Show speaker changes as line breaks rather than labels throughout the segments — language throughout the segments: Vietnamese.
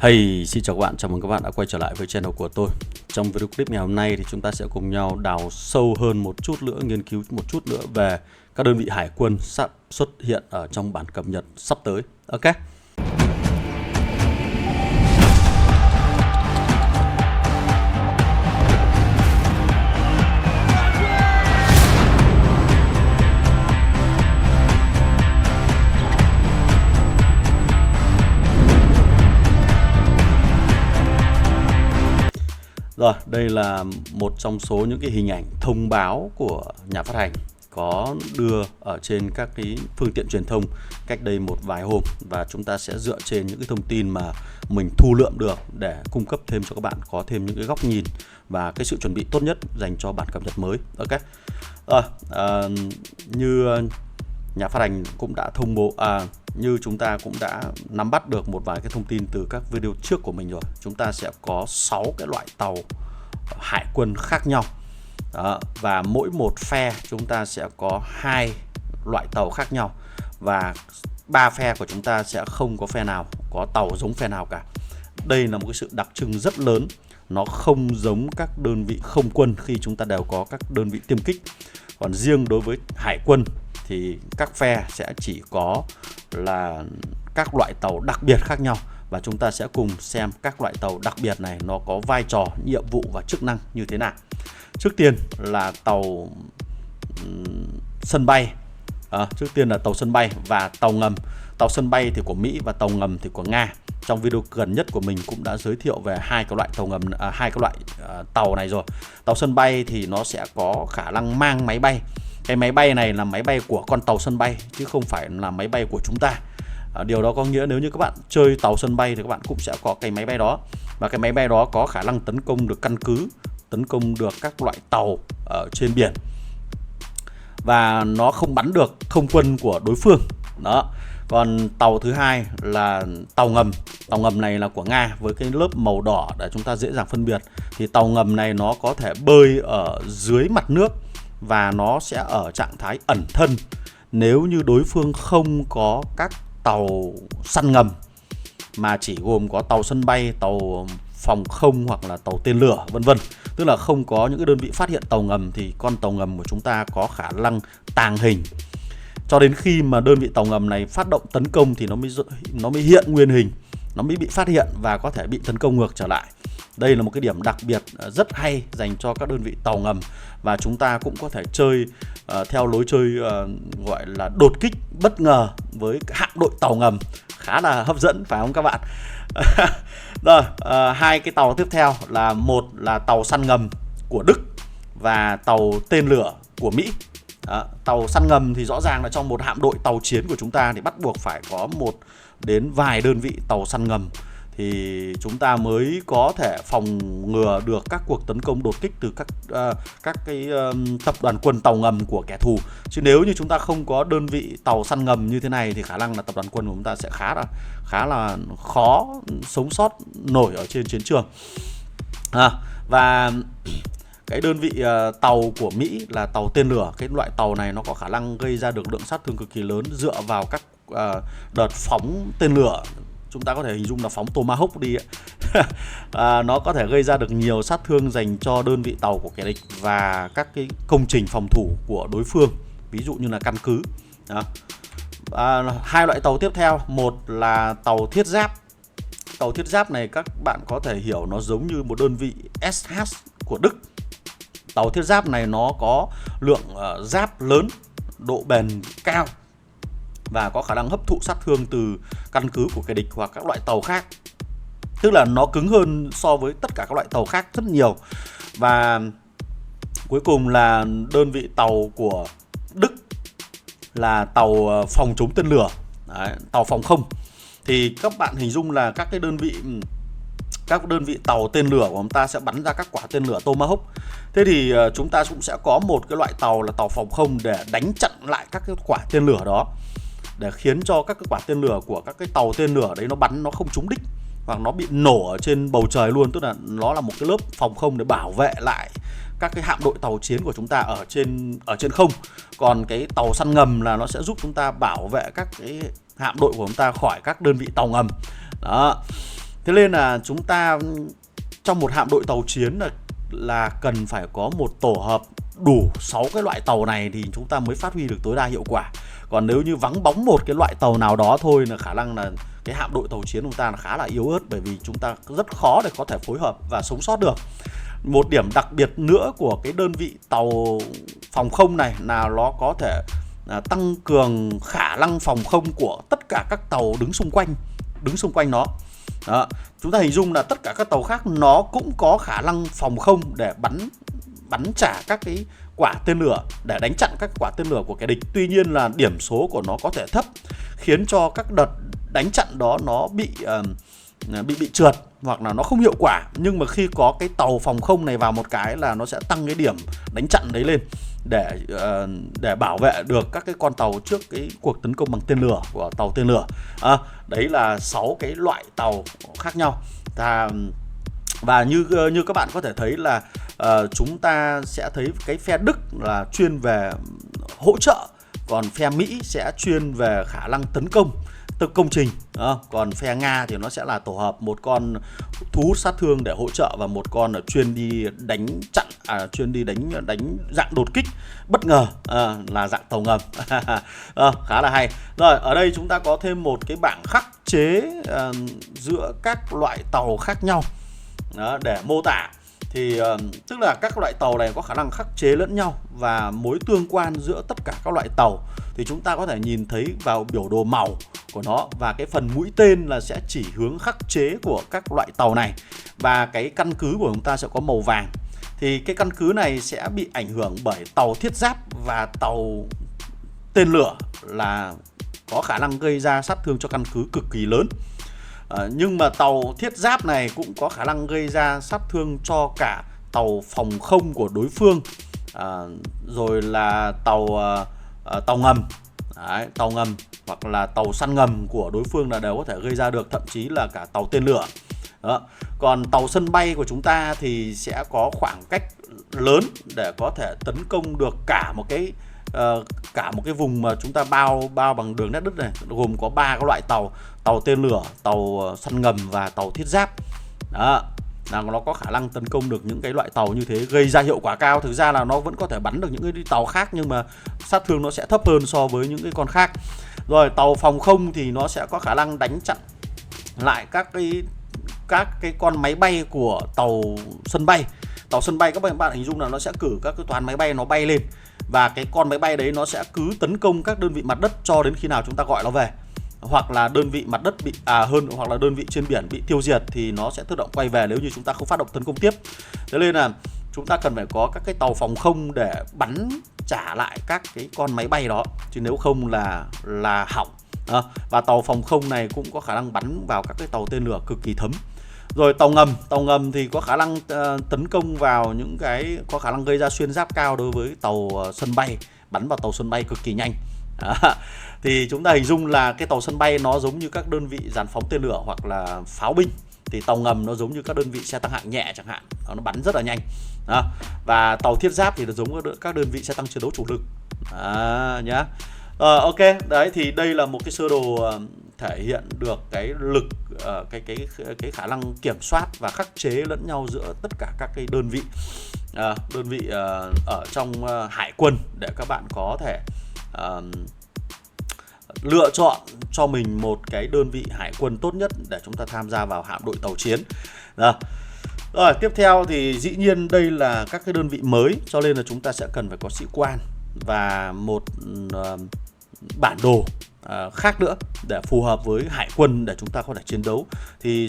Hey, xin chào các bạn, chào mừng các bạn đã quay trở lại với channel của tôi. Trong video clip ngày hôm nay thì chúng ta sẽ cùng nhau đào sâu hơn một chút nữa, nghiên cứu một chút nữa về các đơn vị hải quân sắp xuất hiện ở trong bản cập nhật sắp tới. Ok. Rồi, đây là một trong số những cái hình ảnh thông báo của nhà phát hành có đưa ở trên các cái phương tiện truyền thông cách đây một vài hôm, và chúng ta sẽ dựa trên những cái thông tin mà mình thu lượm được để cung cấp thêm cho các bạn có thêm những cái góc nhìn và cái sự chuẩn bị tốt nhất dành cho bản cập nhật mới. Ok. Rồi, như nhà phát hành cũng đã thông báo, như chúng ta cũng đã nắm bắt được một vài cái thông tin từ các video trước của mình rồi, chúng ta sẽ có 6 cái loại tàu hải quân khác nhau. Đó, và mỗi một phe chúng ta sẽ có 2 loại tàu khác nhau, và 3 phe của chúng ta sẽ không có phe nào có tàu giống phe nào cả. Đây là một cái sự đặc trưng rất lớn, nó không giống các đơn vị không quân khi chúng ta đều có các đơn vị tiêm kích. Còn riêng đối với hải quân thì các phe sẽ chỉ có là các loại tàu đặc biệt khác nhau, và chúng ta sẽ cùng xem các loại tàu đặc biệt này nó có vai trò, nhiệm vụ và chức năng như thế nào. Trước tiên là tàu sân bay. Trước tiên là tàu sân bay và tàu ngầm. Tàu sân bay thì của Mỹ và tàu ngầm thì của Nga. Trong video gần nhất của mình cũng đã giới thiệu về hai cái loại tàu ngầm, hai cái loại tàu này rồi. Tàu sân bay thì nó sẽ có khả năng mang máy bay. Cái máy bay này là máy bay của con tàu sân bay chứ không phải là máy bay của chúng ta. Điều đó có nghĩa nếu như các bạn chơi tàu sân bay thì các bạn cũng sẽ có cái máy bay đó, và cái máy bay đó có khả năng tấn công được căn cứ, tấn công được các loại tàu ở trên biển, và nó không bắn được không quân của đối phương. Đó. Còn tàu thứ hai là tàu ngầm. Tàu ngầm này là của Nga với cái lớp màu đỏ để chúng ta dễ dàng phân biệt. Thì tàu ngầm này nó có thể bơi ở dưới mặt nước và nó sẽ ở trạng thái ẩn thân nếu như đối phương không có các tàu săn ngầm, mà chỉ gồm có tàu sân bay, tàu phòng không hoặc là tàu tên lửa vân vân. Tức là không có những cái đơn vị phát hiện tàu ngầm thì con tàu ngầm của chúng ta có khả năng tàng hình cho đến khi mà đơn vị tàu ngầm này phát động tấn công thì nó mới hiện nguyên hình, nó mới bị phát hiện và có thể bị tấn công ngược trở lại. Đây là một cái điểm đặc biệt rất hay dành cho các đơn vị tàu ngầm, và chúng ta cũng có thể chơi theo lối chơi gọi là đột kích bất ngờ với hạm đội tàu ngầm, khá là hấp dẫn phải không các bạn? Rồi, hai cái tàu tiếp theo là một là tàu săn ngầm của Đức và tàu tên lửa của Mỹ. Tàu săn ngầm thì rõ ràng là trong một hạm đội tàu chiến của chúng ta thì bắt buộc phải có một đến vài đơn vị tàu săn ngầm thì chúng ta mới có thể phòng ngừa được các cuộc tấn công đột kích từ các cái tập đoàn quân tàu ngầm của kẻ thù. Chứ nếu như chúng ta không có đơn vị tàu săn ngầm như thế này thì khả năng là tập đoàn quân của chúng ta sẽ khá là khó sống sót nổi ở trên chiến trường. Và cái đơn vị tàu của Mỹ là tàu tên lửa. Cái loại tàu này nó có khả năng gây ra được lượng sát thương cực kỳ lớn dựa vào các đợt phóng tên lửa. Chúng ta có thể hình dung là phóng Tomahawk đi ấy. Nó có thể gây ra được nhiều sát thương dành cho đơn vị tàu của kẻ địch và các cái công trình phòng thủ của đối phương, ví dụ như là căn cứ. Hai loại tàu tiếp theo, một là tàu thiết giáp. Tàu thiết giáp này các bạn có thể hiểu nó giống như một đơn vị SH của Đức. Tàu thiết giáp này nó có lượng giáp lớn, độ bền cao và có khả năng hấp thụ sát thương từ căn cứ của kẻ địch hoặc các loại tàu khác. Tức là nó cứng hơn so với tất cả các loại tàu khác rất nhiều. Và cuối cùng là đơn vị tàu của Đức là tàu phòng chống tên lửa. Đấy, tàu phòng không. Thì các bạn hình dung là các đơn vị tàu tên lửa của chúng ta sẽ bắn ra các quả tên lửa Tomahawk. Thế thì chúng ta cũng sẽ có một cái loại tàu là tàu phòng không để đánh chặn lại các cái quả tên lửa đó, để khiến cho các cái quả tên lửa của các cái tàu tên lửa đấy nó bắn nó không trúng đích hoặc nó bị nổ ở trên bầu trời luôn. Tức là nó là một cái lớp phòng không để bảo vệ lại các cái hạm đội tàu chiến của chúng ta ở trên không. Còn cái tàu săn ngầm là nó sẽ giúp chúng ta bảo vệ các cái hạm đội của chúng ta khỏi các đơn vị tàu ngầm. Đó. Thế nên là chúng ta trong một hạm đội tàu chiến là cần phải có một tổ hợp đủ 6 cái loại tàu này thì chúng ta mới phát huy được tối đa hiệu quả. Còn nếu như vắng bóng một cái loại tàu nào đó thôi là khả năng là cái hạm đội tàu chiến của chúng ta là khá là yếu ớt, bởi vì chúng ta rất khó để có thể phối hợp và sống sót được. Một điểm đặc biệt nữa của cái đơn vị tàu phòng không này là nó có thể tăng cường khả năng phòng không của tất cả các tàu đứng xung quanh nó. Đó. Chúng ta hình dung là tất cả các tàu khác nó cũng có khả năng phòng không để bắn trả các cái quả tên lửa, để đánh chặn các quả tên lửa của kẻ địch. Tuy nhiên là điểm số của nó có thể thấp, khiến cho các đợt đánh chặn đó nó bị trượt hoặc là nó không hiệu quả. Nhưng mà khi có cái tàu phòng không này vào một cái là nó sẽ tăng cái điểm đánh chặn đấy lên để bảo vệ được các cái con tàu trước cái cuộc tấn công bằng tên lửa của tàu tên lửa. Đấy là 6 cái loại tàu khác nhau. Và như các bạn có thể thấy là chúng ta sẽ thấy cái phe Đức là chuyên về hỗ trợ, còn phe Mỹ sẽ chuyên về khả năng tấn công công trình. Còn phe Nga thì nó sẽ là tổ hợp một con thu hút sát thương để hỗ trợ và một con là chuyên đi đánh chặn, chuyên đi đánh dạng đột kích bất ngờ, là dạng tàu ngầm. Khá là hay. Rồi ở đây chúng ta có thêm một cái bảng khắc chế giữa các loại tàu khác nhau để mô tả. Thì tức là các loại tàu này có khả năng khắc chế lẫn nhau, và mối tương quan giữa tất cả các loại tàu thì chúng ta có thể nhìn thấy vào biểu đồ màu của nó, và cái phần mũi tên là sẽ chỉ hướng khắc chế của các loại tàu này, và cái căn cứ của chúng ta sẽ có màu vàng. Thì cái căn cứ này sẽ bị ảnh hưởng bởi tàu thiết giáp và tàu tên lửa, là có khả năng gây ra sát thương cho căn cứ cực kỳ lớn. Nhưng mà tàu thiết giáp này cũng có khả năng gây ra sát thương cho cả tàu phòng không của đối phương, rồi là tàu ngầm. Đấy, tàu ngầm hoặc là tàu săn ngầm của đối phương là đều có thể gây ra được, thậm chí là cả tàu tên lửa. Đó. Còn tàu sân bay của chúng ta thì sẽ có khoảng cách lớn để có thể tấn công được cả một cái vùng mà chúng ta bao bằng đường nét đất này, gồm có 3 cái loại tàu tên lửa, tàu săn ngầm và tàu thiết giáp. Đó, là nó có khả năng tấn công được những cái loại tàu như thế, gây ra hiệu quả cao. Thực ra là nó vẫn có thể bắn được những cái tàu khác, nhưng mà sát thương nó sẽ thấp hơn so với những cái con khác. Rồi tàu phòng không thì nó sẽ có khả năng đánh chặn lại các cái con máy bay của tàu sân bay. Tàu sân bay các bạn hình dung là nó sẽ cử các cái toán máy bay nó bay lên, và cái con máy bay đấy nó sẽ cứ tấn công các đơn vị mặt đất cho đến khi nào chúng ta gọi nó về, hoặc là đơn vị mặt đất hoặc là đơn vị trên biển bị tiêu diệt thì nó sẽ tự động quay về nếu như chúng ta không phát động tấn công tiếp. Thế nên là chúng ta cần phải có các cái tàu phòng không để bắn trả lại các cái con máy bay đó, chứ nếu không là hỏng. Và tàu phòng không này cũng có khả năng bắn vào các cái tàu tên lửa cực kỳ thấm. Rồi tàu ngầm thì có khả năng tấn công vào những cái có khả năng gây ra xuyên giáp cao đối với tàu sân bay, bắn vào tàu sân bay cực kỳ nhanh. Thì chúng ta hình dung là cái tàu sân bay nó giống như các đơn vị dàn phóng tên lửa hoặc là pháo binh, thì tàu ngầm nó giống như các đơn vị xe tăng hạng nhẹ chẳng hạn, nó bắn rất là nhanh. Và tàu thiết giáp thì nó giống các đơn vị xe tăng chiến đấu chủ lực nhá. Ok, đấy thì đây là một cái sơ đồ thể hiện được cái lực, cái khả năng kiểm soát và khắc chế lẫn nhau giữa tất cả các cái đơn vị ở trong hải quân, để các bạn có thể lựa chọn cho mình một cái đơn vị hải quân tốt nhất để chúng ta tham gia vào hạm đội tàu chiến. Rồi tiếp theo thì dĩ nhiên đây là các cái đơn vị mới, cho nên là chúng ta sẽ cần phải có sĩ quan và một bản đồ khác nữa để phù hợp với hải quân để chúng ta có thể chiến đấu. Thì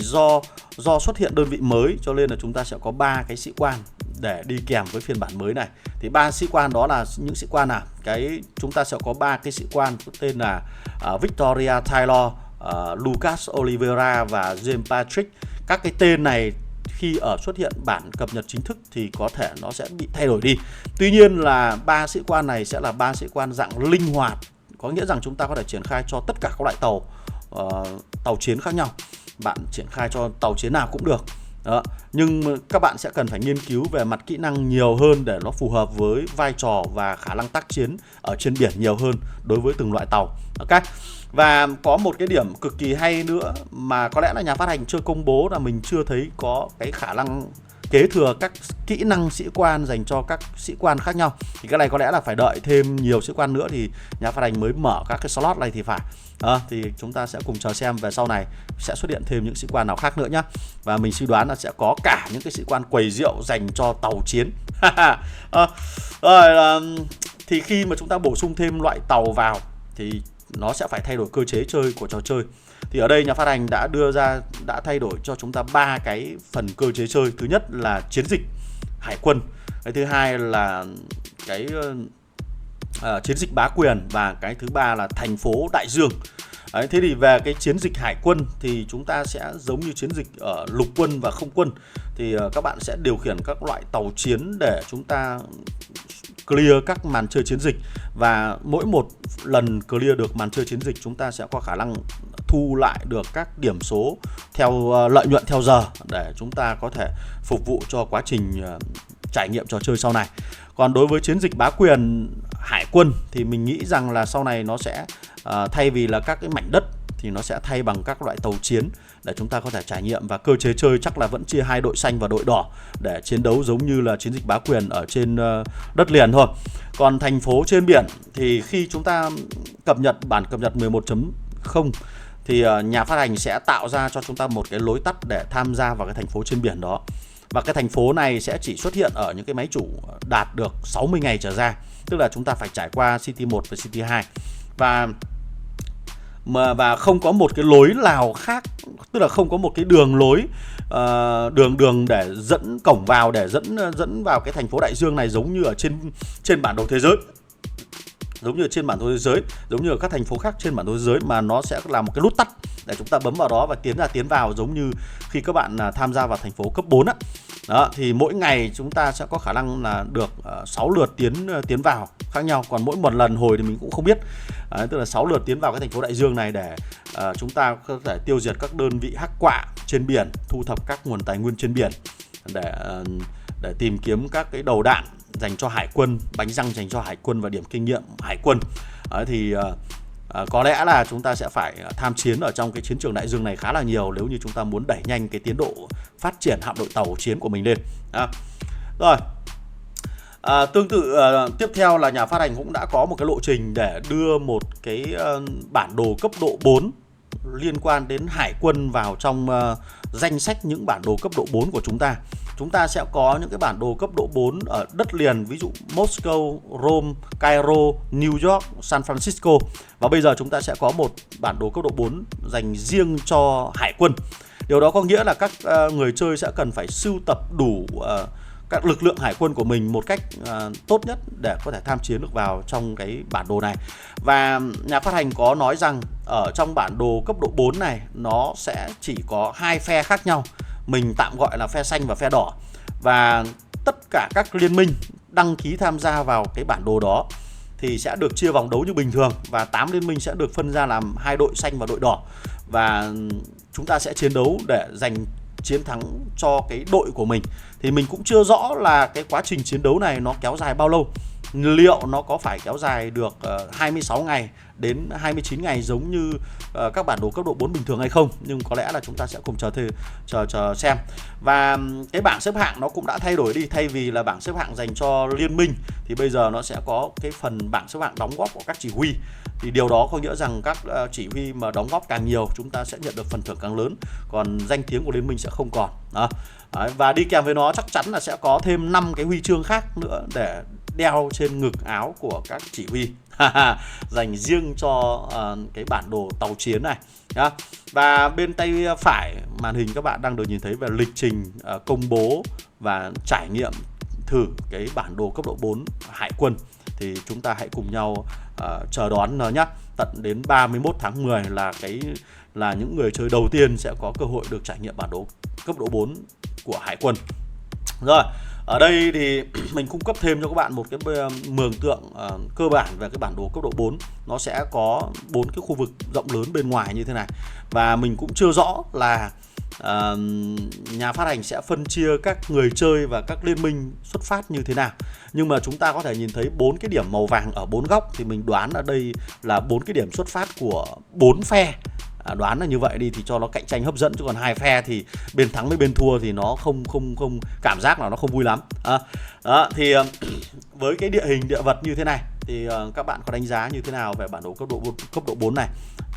do xuất hiện đơn vị mới cho nên là chúng ta sẽ có 3 cái sĩ quan để đi kèm với phiên bản mới này. Thì 3 sĩ quan đó là những sĩ quan nào? Chúng ta sẽ có 3 cái sĩ quan có tên là Victoria Taylor, Lucas Oliveira và James Patrick. Các cái tên này khi xuất hiện bản cập nhật chính thức thì có thể nó sẽ bị thay đổi đi. Tuy nhiên là 3 sĩ quan này sẽ là 3 sĩ quan dạng linh hoạt, có nghĩa rằng chúng ta có thể triển khai cho tất cả các loại tàu chiến khác nhau. Bạn triển khai cho tàu chiến nào cũng được. Đó. Nhưng các bạn sẽ cần phải nghiên cứu về mặt kỹ năng nhiều hơn để nó phù hợp với vai trò và khả năng tác chiến ở trên biển nhiều hơn đối với từng loại tàu. Ok. Và có một cái điểm cực kỳ hay nữa mà có lẽ là nhà phát hành chưa công bố, là mình chưa thấy có cái khả năng kế thừa các kỹ năng sĩ quan dành cho các sĩ quan khác nhau. Thì cái này có lẽ là phải đợi thêm nhiều sĩ quan nữa thì nhà phát hành mới mở các cái slot này thì phải. Thì chúng ta sẽ cùng chờ xem về sau này sẽ xuất hiện thêm những sĩ quan nào khác nữa nhé. Và mình suy đoán là sẽ có cả những cái sĩ quan quầy rượu dành cho tàu chiến. Thì khi mà chúng ta bổ sung thêm loại tàu vào thì nó sẽ phải thay đổi cơ chế chơi của trò chơi. Thì ở đây nhà phát hành đã thay đổi cho chúng ta 3 cái phần cơ chế chơi. Thứ nhất là chiến dịch hải quân, cái thứ hai là cái chiến dịch bá quyền, và cái thứ ba là thành phố đại dương. Thế thì về cái chiến dịch hải quân thì chúng ta sẽ giống như chiến dịch ở lục quân và không quân. Thì các bạn sẽ điều khiển các loại tàu chiến để chúng ta clear các màn chơi chiến dịch. Và mỗi một lần clear được màn chơi chiến dịch, chúng ta sẽ có khả năng thu lại được các điểm số theo lợi nhuận theo giờ để chúng ta có thể phục vụ cho quá trình trải nghiệm trò chơi sau này. Còn đối với chiến dịch bá quyền hải quân thì mình nghĩ rằng là sau này nó sẽ thay vì là các cái mảnh đất thì nó sẽ thay bằng các loại tàu chiến để chúng ta có thể trải nghiệm. Và cơ chế chơi chắc là vẫn chia hai đội xanh và đội đỏ để chiến đấu giống như là chiến dịch bá quyền ở trên đất liền thôi. Còn thành phố trên biển thì khi chúng ta bản cập nhật 11.0 thì nhà phát hành sẽ tạo ra cho chúng ta một cái lối tắt để tham gia vào cái thành phố trên biển đó. Và cái thành phố này sẽ chỉ xuất hiện ở những cái máy chủ đạt được 60 ngày trở ra. Tức là chúng ta phải trải qua City 1 và City 2. Và không có một cái lối nào khác, tức là không có một cái đường lối đường để dẫn cổng vào, để dẫn vào cái thành phố đại dương này giống như ở trên bản đồ thế giới. Giống như ở các thành phố khác trên bản đồ thế giới, mà nó sẽ là một cái nút tắt để chúng ta bấm vào đó và tiến vào, giống như khi các bạn tham gia vào thành phố cấp 4 á. Đó, thì mỗi ngày chúng ta sẽ có khả năng là được 6 lượt tiến vào khác nhau. Còn mỗi một lần hồi thì mình cũng không biết. Tức là 6 lượt tiến vào cái thành phố đại dương này để chúng ta có thể tiêu diệt các đơn vị hắc quạ trên biển, thu thập các nguồn tài nguyên trên biển để tìm kiếm các cái đầu đạn dành cho hải quân, bánh răng dành cho hải quân và điểm kinh nghiệm hải quân. Thì có lẽ là chúng ta sẽ phải tham chiến ở trong cái chiến trường đại dương này khá là nhiều nếu như chúng ta muốn đẩy nhanh cái tiến độ phát triển hạm đội tàu chiến của mình lên. Rồi, tương tự tiếp theo là nhà phát hành cũng đã có một cái lộ trình để đưa một cái bản đồ cấp độ 4 liên quan đến hải quân vào trong danh sách những bản đồ cấp độ 4 của chúng ta. Chúng ta sẽ có những cái bản đồ cấp độ 4 ở đất liền, ví dụ Moscow, Rome, Cairo, New York, San Francisco. Và bây giờ chúng ta sẽ có một bản đồ cấp độ 4 dành riêng cho hải quân. Điều đó có nghĩa là các người chơi sẽ cần phải sưu tập đủ các lực lượng hải quân của mình một cách tốt nhất để có thể tham chiến được vào trong cái bản đồ này. Và nhà phát hành có nói rằng ở trong bản đồ cấp độ 4 này nó sẽ chỉ có 2 phe khác nhau. Mình tạm gọi là phe xanh và phe đỏ. Và tất cả các liên minh đăng ký tham gia vào cái bản đồ đó thì sẽ được chia vòng đấu như bình thường. Và 8 liên minh sẽ được phân ra làm 2 đội xanh và đội đỏ. Và chúng ta sẽ chiến đấu để giành chiến thắng cho cái đội của mình. Thì mình cũng chưa rõ là cái quá trình chiến đấu này nó kéo dài bao lâu. Liệu nó có phải kéo dài được 26 ngày đến 29 ngày giống như các bản đồ cấp độ 4 bình thường hay không. Nhưng có lẽ là chúng ta sẽ cùng chờ xem. Và cái bảng xếp hạng nó cũng đã thay đổi đi. Thay vì là bảng xếp hạng dành cho liên minh thì bây giờ nó sẽ có cái phần bảng xếp hạng đóng góp của các chỉ huy. Thì điều đó có nghĩa rằng các chỉ huy mà đóng góp càng nhiều, chúng ta sẽ nhận được phần thưởng càng lớn. Còn danh tiếng của liên minh sẽ không còn. Và đi kèm với nó chắc chắn là sẽ có thêm 5 cái huy chương khác nữa để đeo trên ngực áo của các chỉ huy dành riêng cho cái bản đồ tàu chiến này. Và bên tay phải màn hình các bạn đang được nhìn thấy về lịch trình công bố và trải nghiệm thử cái bản đồ cấp độ 4 hải quân. Thì chúng ta hãy cùng nhau chờ đón nó nhé. Tận đến 31 tháng 10 là những người chơi đầu tiên sẽ có cơ hội được trải nghiệm bản đồ cấp độ 4 của hải quân. Rồi, Ở đây thì mình cung cấp thêm cho các bạn một cái mường tượng cơ bản về cái bản đồ cấp độ 4. Nó sẽ có 4 cái khu vực rộng lớn bên ngoài như thế này. Và mình cũng chưa rõ là nhà phát hành sẽ phân chia các người chơi và các liên minh xuất phát như thế nào. Nhưng mà chúng ta có thể nhìn thấy 4 cái điểm màu vàng ở 4 góc, thì mình đoán ở đây là 4 cái điểm xuất phát của 4 phe. Đoán là như vậy đi thì cho nó cạnh tranh hấp dẫn, chứ còn hai phe thì bên thắng với bên thua thì nó không cảm giác là nó không vui lắm. Đó, thì với cái địa hình địa vật như thế này thì các bạn có đánh giá như thế nào về bản đồ cấp độ 4 này?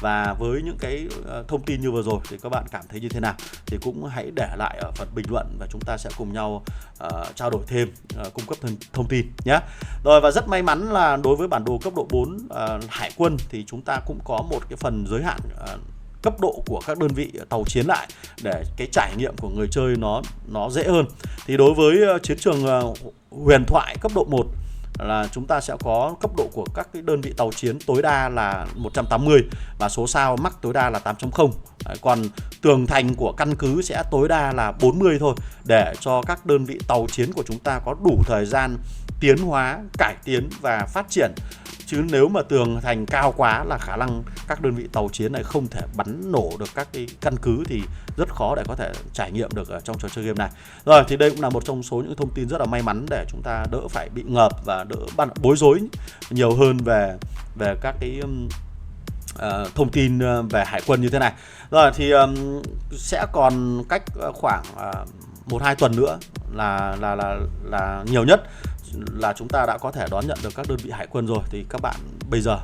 Và với những cái thông tin như vừa rồi thì các bạn cảm thấy như thế nào? Thì cũng hãy để lại ở phần bình luận và chúng ta sẽ cùng nhau trao đổi thêm, cung cấp thông tin nhé. Rồi, và rất may mắn là đối với bản đồ cấp độ 4 hải quân thì chúng ta cũng có một cái phần giới hạn cấp độ của các đơn vị tàu chiến lại, để cái trải nghiệm của người chơi nó dễ hơn. Thì đối với chiến trường huyền thoại cấp độ 1 là chúng ta sẽ có cấp độ của các cái đơn vị tàu chiến tối đa là 180 và số sao mắc tối đa là 8.0. Còn tường thành của căn cứ sẽ tối đa là 40 thôi, để cho các đơn vị tàu chiến của chúng ta có đủ thời gian tiến hóa, cải tiến và phát triển. Chứ nếu mà tường thành cao quá là khả năng các đơn vị tàu chiến này không thể bắn nổ được các cái căn cứ, thì rất khó để có thể trải nghiệm được ở trong trò chơi game này. Rồi, thì đây cũng là một trong số những thông tin rất là may mắn để chúng ta đỡ phải bị ngợp và đỡ bối rối nhiều hơn về các cái thông tin về hải quân như thế này. Rồi thì sẽ còn cách khoảng 1-2 tuần nữa là nhiều nhất là chúng ta đã có thể đón nhận được các đơn vị hải quân rồi. Thì các bạn bây giờ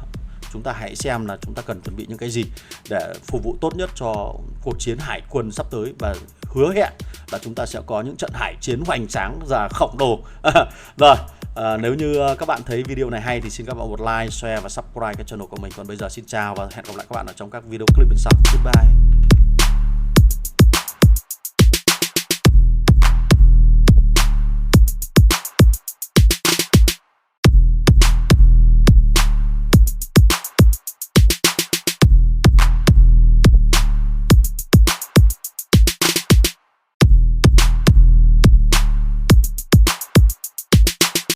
chúng ta hãy xem là chúng ta cần chuẩn bị những cái gì để phục vụ tốt nhất cho cuộc chiến hải quân sắp tới, và hứa hẹn là chúng ta sẽ có những trận hải chiến hoành tráng và khổng lồ. Rồi, nếu như các bạn thấy video này hay thì xin các bạn một like, share và subscribe cái channel của mình. Còn bây giờ xin chào và hẹn gặp lại các bạn ở trong các video clip bên sau. Goodbye.